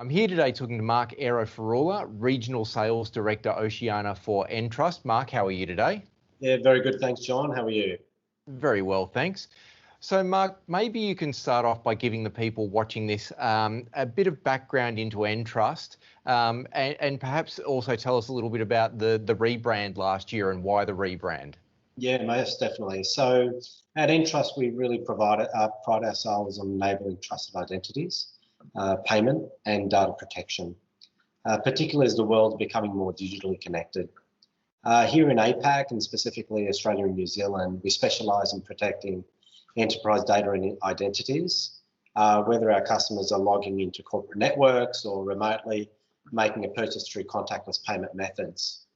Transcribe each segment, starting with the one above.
I'm here today talking to Marc Airo-Farulla, Regional Sales Director, Oceania for Entrust. Marc, how are you today? Yeah, very good. Thanks, John. How are you? Very well, thanks. So, Marc, maybe you can start off by giving the people watching this a bit of background into Entrust and perhaps also tell us a little bit about the rebrand last year and why the rebrand. Yeah, most definitely. So at Entrust, we really pride ourselves on enabling trusted identities, payment and data protection, particularly as the world's becoming more digitally connected. Here in APAC and specifically Australia and New Zealand, we specialise in protecting enterprise data and identities, whether our customers are logging into corporate networks or remotely making a purchase through contactless payment methods.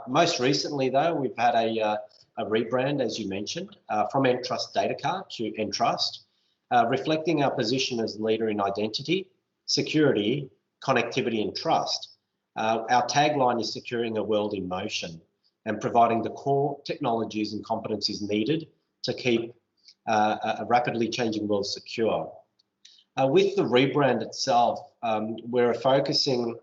Most recently, though, we've had a rebrand, as you mentioned, from Entrust Data Card to Entrust, reflecting our position as leader in identity, security, connectivity and trust. Our tagline is securing a world in motion and providing the core technologies and competencies needed to keep a rapidly changing world secure. With the rebrand itself, we're refocusing,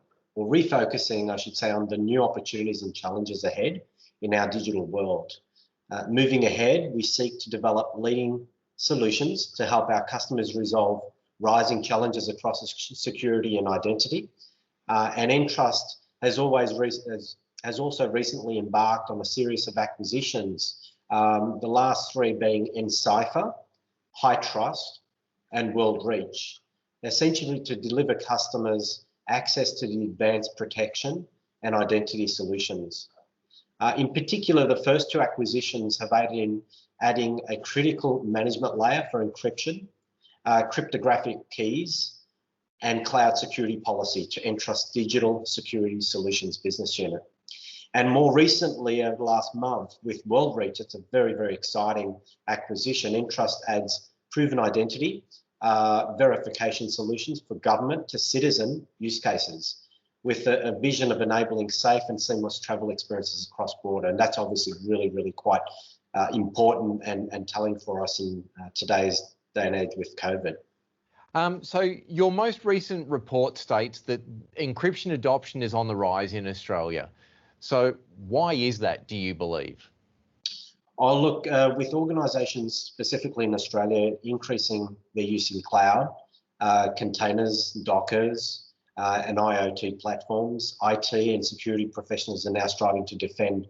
I should say, on the new opportunities and challenges ahead in our digital world. Moving ahead, we seek to develop leading solutions to help our customers resolve rising challenges across security and identity. And Entrust has also recently embarked on a series of acquisitions, the last three being Encipher, High Trust, and World Reach, essentially to deliver customers access to the advanced protection and identity solutions. In particular, the first two acquisitions have aided in adding a critical management layer for encryption, cryptographic keys, and cloud security policy to Entrust Digital Security Solutions business unit. And more recently, over the last month, with World Reach, it's a very, very exciting acquisition. Entrust adds proven identity verification solutions for government to citizen use cases, with a vision of enabling safe and seamless travel experiences across border. And that's obviously really, really quite important and telling for us in today's day and age with COVID. So your most recent report states that encryption adoption is on the rise in Australia. So why is that, do you believe? Oh, look, with organisations specifically in Australia increasing their use in cloud, containers, Dockers, and IoT platforms, IT and security professionals are now striving to defend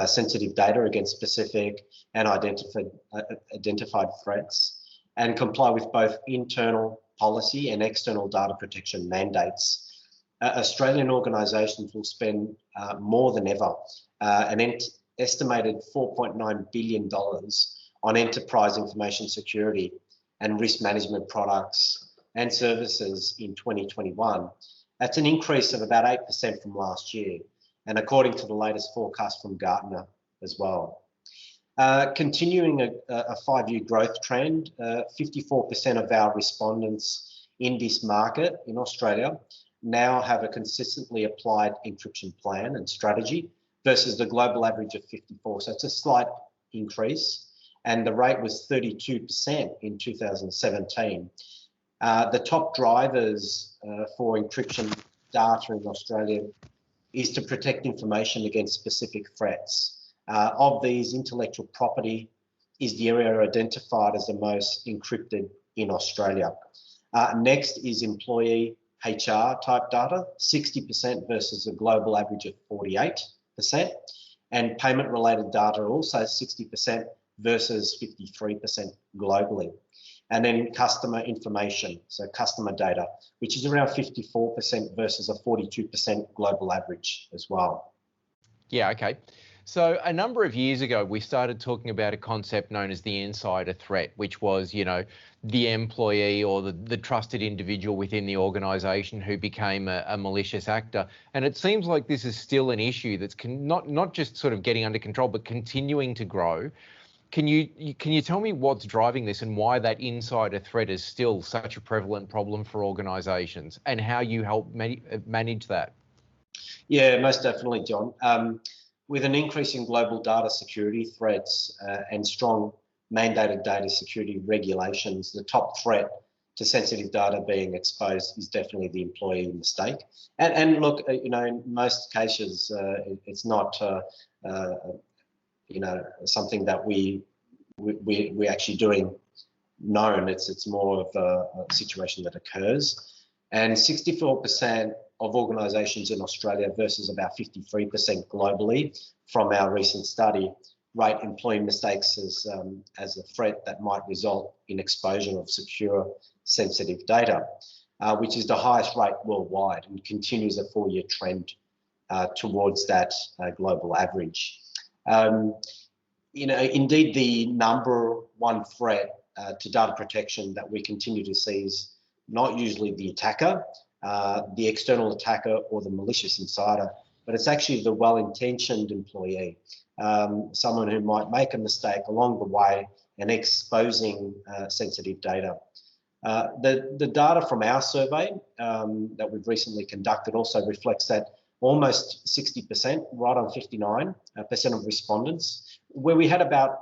sensitive data against specific and identified threats and comply with both internal policy and external data protection mandates. Australian organisations will spend more than ever an estimated $4.9 billion on enterprise information security and risk management products and services in 2021. That's an increase of about 8% from last year, and according to the latest forecast from Gartner as well. Continuing a 5-year growth trend, 54% of our respondents in this market in Australia now have a consistently applied encryption plan and strategy versus the global average of 54. So it's a slight increase, and the rate was 32% in 2017. The top drivers for encryption data in Australia is to protect information against specific threats. Of these, intellectual property is the area identified as the most encrypted in Australia. Next is employee HR type data, 60% versus a global average of 48%. And payment related data also 60% versus 53% globally. And then customer information, so customer data, which is around 54% versus a 42% global average as well. Yeah, okay. So a number of years ago, we started talking about a concept known as the insider threat, which was, you know, the employee or the trusted individual within the organisation who became a malicious actor. And it seems like this is still an issue that's not just sort of getting under control, but continuing to grow. Can you tell me what's driving this and why that insider threat is still such a prevalent problem for organisations and how you help manage that? Yeah, most definitely, John. With an increase in global data security threats and strong mandated data security regulations, the top threat to sensitive data being exposed is definitely the employee mistake. And look, in most cases, it's not, something that we're actually doing known. It's more of a situation that occurs. And 64% of organisations in Australia versus about 53% globally from our recent study rate employee mistakes as a threat that might result in exposure of secure sensitive data, which is the highest rate worldwide and continues a 4-year trend towards that global average. Indeed, the number one threat to data protection that we continue to see is not usually the attacker, the external attacker or the malicious insider, but it's actually the well-intentioned employee, someone who might make a mistake along the way and exposing sensitive data. The data from our survey that we've recently conducted also reflects that almost 60%, right on 59% of respondents, where we had about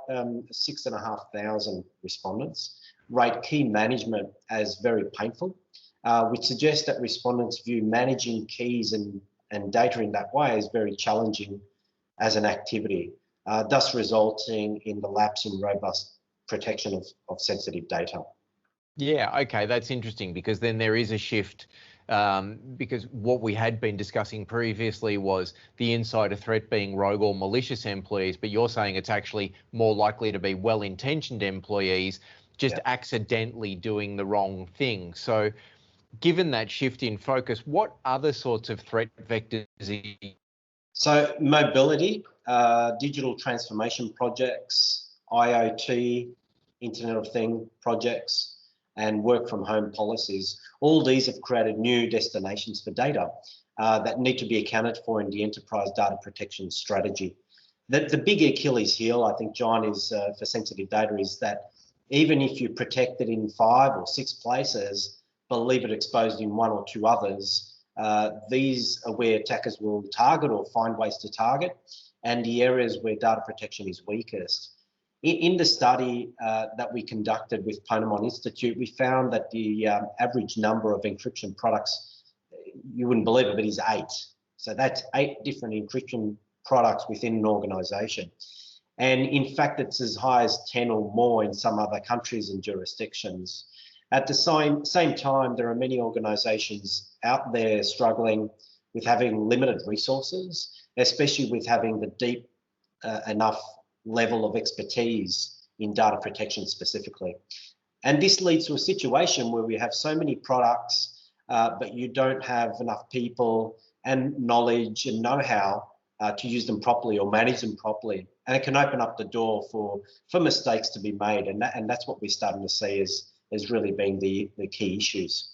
6,500 respondents, rate key management as very painful, which suggests that respondents view managing keys and data in that way is very challenging as an activity, thus resulting in the lapse in robust protection of sensitive data. Yeah, okay, that's interesting, because then there is a shift, because what we had been discussing previously was the insider threat being rogue or malicious employees, but you're saying it's actually more likely to be well-intentioned employees just accidentally doing the wrong thing. So given that shift in focus, what other sorts of threat vectors So mobility, digital transformation projects, IoT, Internet of Things projects, and work from home policies, all these have created new destinations for data that need to be accounted for in the enterprise data protection strategy. The big Achilles heel, I think, John, is for sensitive data is that even if you protect it in 5 or 6 places, but leave it exposed in 1 or 2 others, these are where attackers will target or find ways to target, and the areas where data protection is weakest. In the study that we conducted with Ponemon Institute, we found that the average number of encryption products, you wouldn't believe it, but is 8. So that's 8 different encryption products within an organisation. And in fact, it's as high as 10 or more in some other countries and jurisdictions. At the same time, there are many organisations out there struggling with having limited resources, especially with having the deep enough level of expertise in data protection specifically. And this leads to a situation where we have so many products, but you don't have enough people and knowledge and know-how to use them properly or manage them properly. And it can open up the door for mistakes to be made. And that's what we're starting to see as really being the key issues.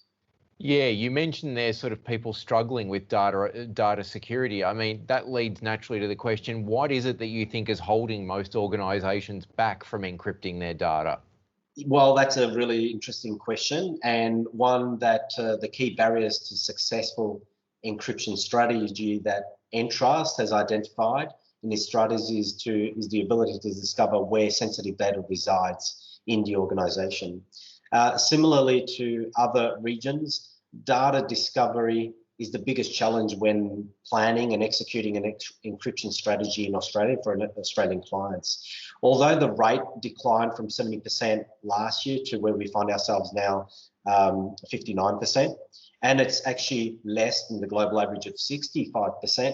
Yeah, you mentioned there sort of people struggling with data security. I mean, that leads naturally to the question, what is it that you think is holding most organisations back from encrypting their data? Well, that's a really interesting question, and one that the key barriers to successful encryption strategy that Entrust has identified in its strategy is the ability to discover where sensitive data resides in the organisation. Similarly to other regions, data discovery is the biggest challenge when planning and executing an encryption strategy in Australia for Australian clients. Although the rate declined from 70% last year to where we find ourselves now, 59%, and it's actually less than the global average of 65%,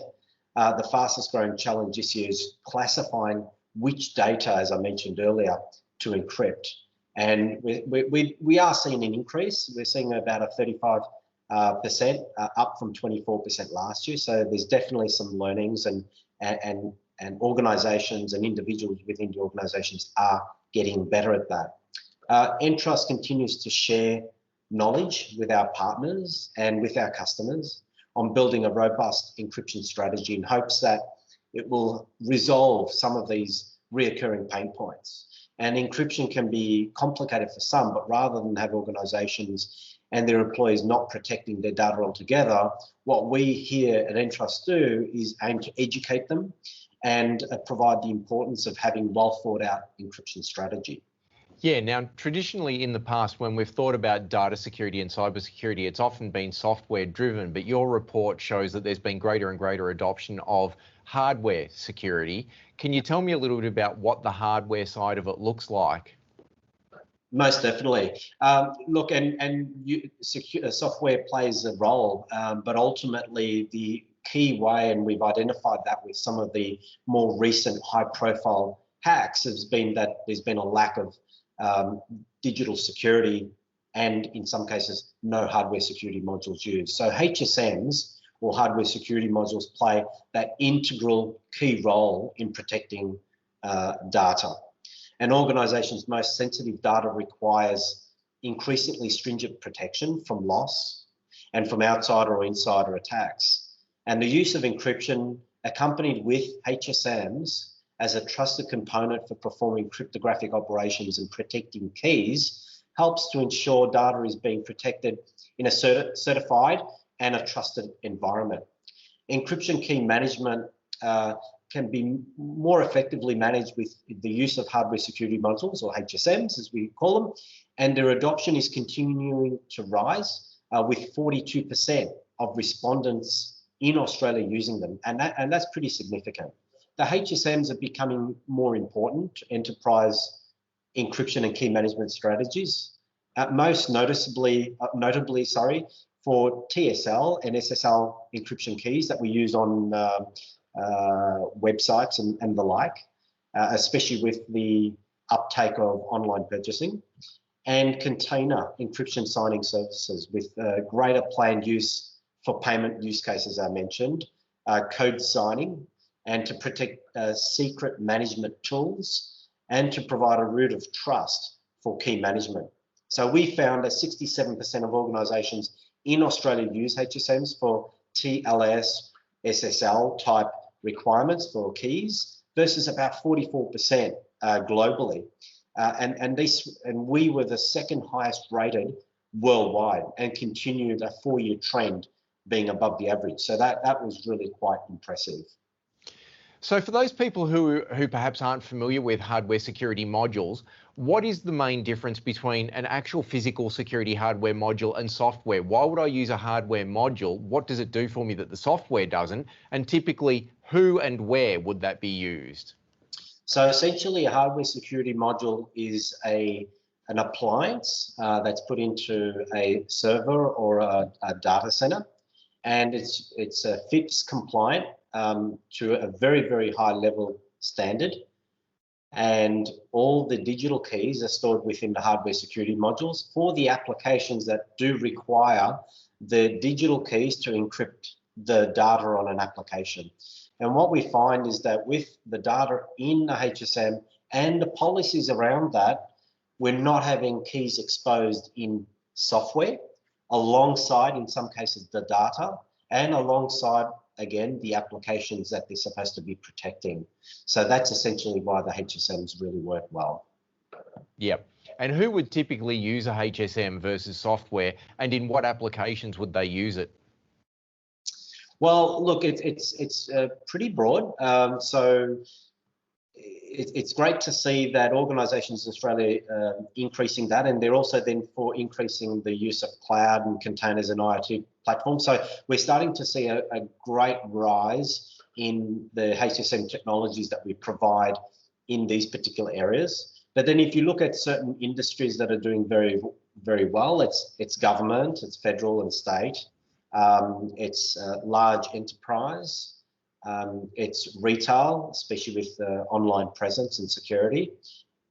the fastest growing challenge this year is classifying which data, as I mentioned earlier, to encrypt. And we are seeing an increase. We're seeing about a 35% up from 24% last year. So there's definitely some learnings, and organisations and individuals within the organisations are getting better at that. Entrust continues to share knowledge with our partners and with our customers on building a robust encryption strategy in hopes that it will resolve some of these reoccurring pain points. And encryption can be complicated for some, but rather than have organisations and their employees not protecting their data altogether, what we here at Entrust do is aim to educate them and provide the importance of having well thought out encryption strategy. Yeah, now traditionally in the past, when we've thought about data security and cybersecurity, it's often been software driven, but your report shows that there's been greater and greater adoption of hardware security. Can you tell me a little bit about what the hardware side of it looks like? Most definitely. Look, software plays a role, but ultimately the key way, and we've identified that with some of the more recent high-profile hacks, has been that there's been a lack of digital security, and in some cases, no hardware security modules used. So HSMs, or hardware security modules, play that integral key role in protecting data. An organization's most sensitive data requires increasingly stringent protection from loss and from outsider or insider attacks. And the use of encryption accompanied with HSMs as a trusted component for performing cryptographic operations and protecting keys helps to ensure data is being protected in a certified and a trusted environment. Encryption key management can be more effectively managed with the use of hardware security modules, or HSMs as we call them, and their adoption is continuing to rise, with 42% of respondents in Australia using them, and that's pretty significant. The HSMs are becoming more important to enterprise encryption and key management strategies, most notably, for TSL and SSL encryption keys that we use on websites and the like, especially with the uptake of online purchasing, and container encryption signing services with greater planned use for payment use cases I mentioned, code signing, and to protect secret management tools, and to provide a root of trust for key management. So we found that 67% of organisations in Australia use HSMs for TLS, SSL type requirements for keys versus about 44% globally. And we were the second highest rated worldwide and continued a 4-year trend being above the average. So that was really quite impressive. So for those people who perhaps aren't familiar with hardware security modules, what is the main difference between an actual physical security hardware module and software? Why would I use a hardware module? What does it do for me that the software doesn't? And typically, who and where would that be used? So essentially, a hardware security module is an appliance that's put into a server or a data center, and it's FIPS compliant to a very, very high level standard. And all the digital keys are stored within the hardware security modules for the applications that do require the digital keys to encrypt the data on an application. And what we find is that with the data in the HSM and the policies around that, we're not having keys exposed in software alongside, in some cases, the data, and alongside, again, the applications that they're supposed to be protecting. So that's essentially why the HSMs really work well. Yep. And who would typically use a HSM versus software, and in what applications would they use it? Well, look, it's pretty broad. So it's great to see that organisations in Australia increasing that, and they're also then for increasing the use of cloud and containers and IoT platforms. So we're starting to see a great rise in the HSM technologies that we provide in these particular areas. But then if you look at certain industries that are doing very, very well, it's government, it's federal and state, it's large enterprise, it's retail, especially with online presence and security,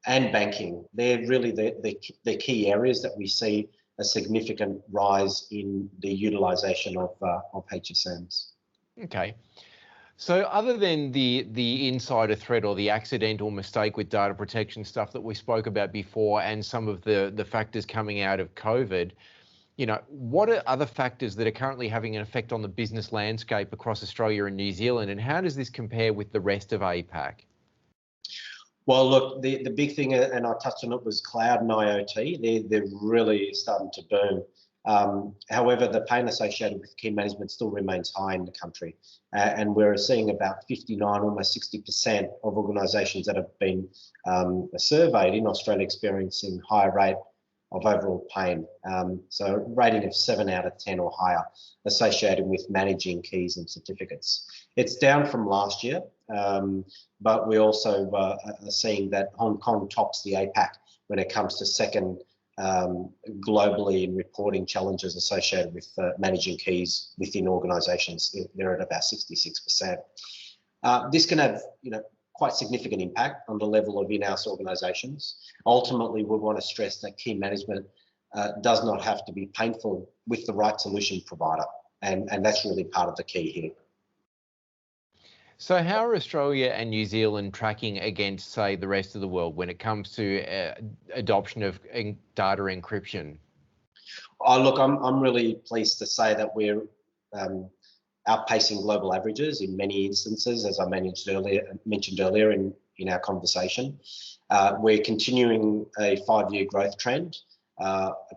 and banking. They're really the key areas that we see a significant rise in the utilisation of HSMs. Okay. So other than the insider threat or the accidental mistake with data protection stuff that we spoke about before, and some of the factors coming out of COVID, you know, what are other factors that are currently having an effect on the business landscape across Australia and New Zealand, and how does this compare with the rest of APAC? Well, look, the big thing, and I touched on it, was cloud and IoT. They're really starting to boom. However, the pain associated with key management still remains high in the country. And we're seeing about 59, almost 60% of organisations that have been surveyed in Australia experiencing higher rate of overall pain. So a rating of 7 out of 10 or higher associated with managing keys and certificates. It's down from last year, but we also are seeing that Hong Kong tops the APAC when it comes to second globally in reporting challenges associated with managing keys within organisations. They're at about 66%. This can have, quite significant impact on the level of in-house organisations. Ultimately, we want to stress that key management does not have to be painful with the right solution provider, and that's really part of the key here. So how are Australia and New Zealand tracking against, say, the rest of the world when it comes to adoption of data encryption? Oh, look, I'm really pleased to say that we're outpacing global averages in many instances, as I mentioned earlier in our conversation. We're continuing a 5-year growth trend.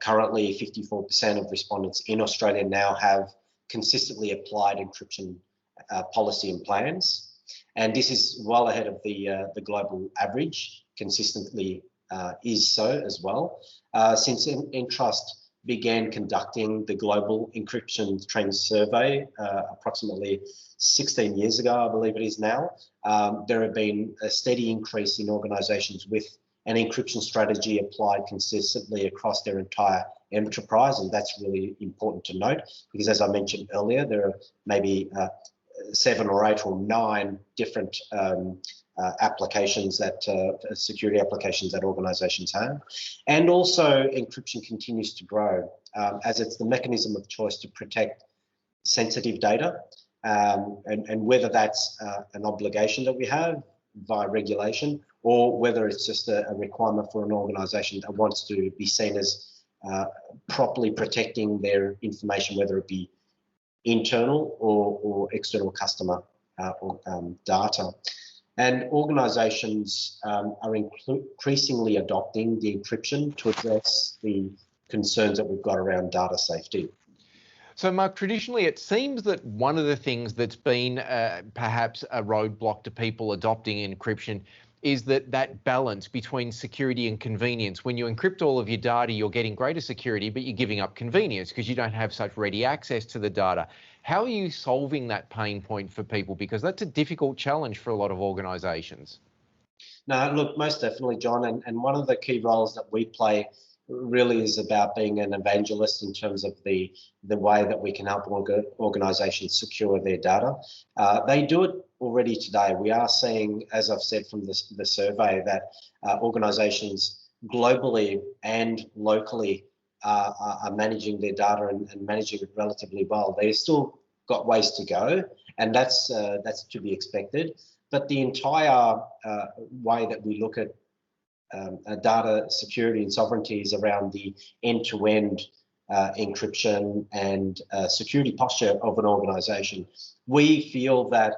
Currently, 54% of respondents in Australia now have consistently applied encryption policy and plans, and this is well ahead of the global average. Consistently is so as well. Since Entrust began conducting the global encryption trends survey approximately 16 years ago, I believe it is now, there have been a steady increase in organisations with an encryption strategy applied consistently across their entire enterprise, and that's really important to note because, as I mentioned earlier, there are maybe 7 or 8 or 9 different applications that security applications that organisations have. And also encryption continues to grow as it's the mechanism of choice to protect sensitive data, and whether that's an obligation that we have via regulation or whether it's just a requirement for an organisation that wants to be seen as properly protecting their information, whether it be internal or external customer data. And organisations are increasingly adopting the encryption to address the concerns that we've got around data safety. So, Marc, traditionally it seems that one of the things that's been perhaps a roadblock to people adopting encryption is that balance between security and convenience. When you encrypt all of your data, you're getting greater security, but you're giving up convenience because you don't have such ready access to the data. How are you solving that pain point for people? Because that's a difficult challenge for a lot of organisations. No, look, most definitely, John. And one of the key roles that we play really is about being an evangelist in terms of the way that we can help organisations secure their data. They do it already today. We are seeing, as I've said from the survey, that organisations globally and locally are managing their data and managing it relatively well. They've still got ways to go, and that's to be expected. But the entire way that we look at data security and sovereignty is around the end-to-end encryption and security posture of an organisation. We feel that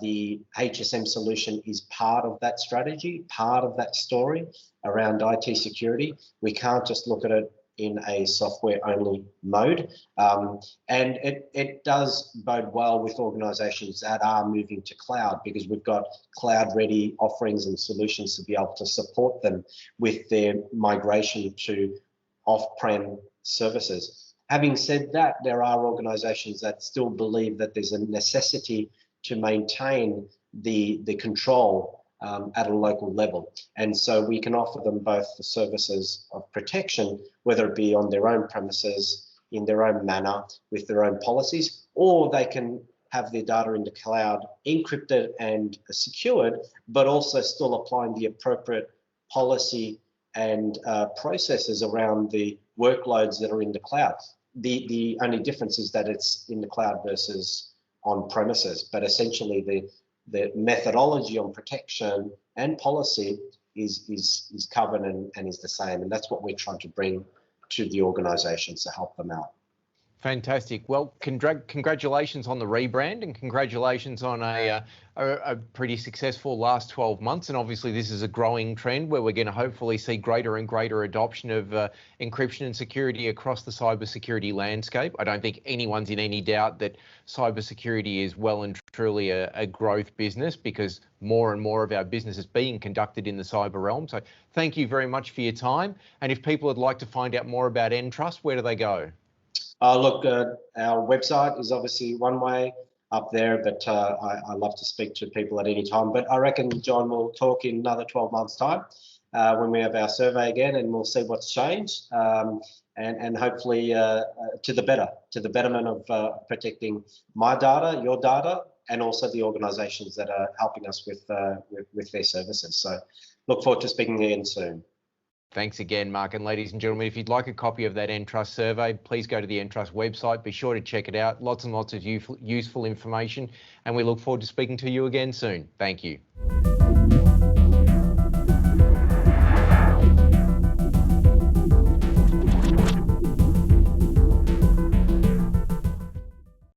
the HSM solution is part of that strategy, part of that story around IT security. We can't just look at it in a software-only mode. And it does bode well with organisations that are moving to cloud, because we've got cloud-ready offerings and solutions to be able to support them with their migration to off-prem services. Having said that, there are organisations that still believe that there's a necessity to maintain the control at a local level. And so we can offer them both the services of protection, whether it be on their own premises, in their own manner, with their own policies, or they can have their data in the cloud encrypted and secured, but also still applying the appropriate policy and processes around the workloads that are in the cloud. The only difference is that it's in the cloud versus on premises, but essentially the methodology on protection and policy is covered and is the same. And that's what we're trying to bring to the organisations to help them out. Fantastic. Well, congratulations on the rebrand and congratulations on a pretty successful last 12 months. And obviously this is a growing trend where we're going to hopefully see greater and greater adoption of encryption and security across the cybersecurity landscape. I don't think anyone's in any doubt that cybersecurity is well and truly a growth business, because more and more of our business is being conducted in the cyber realm. So thank you very much for your time. And if people would like to find out more about Entrust, where do they go? Look, our website is obviously one way up there, but I love to speak to people at any time. But I reckon, John, we'll talk in another 12 months' time when we have our survey again, and we'll see what's changed, and hopefully to the betterment of protecting my data, your data, and also the organisations that are helping us with their services. So look forward to speaking again soon. Thanks again, Mark. And ladies and gentlemen, if you'd like a copy of that Entrust survey, please go to the Entrust website. Be sure to check it out. Lots and lots of useful information. And we look forward to speaking to you again soon. Thank you.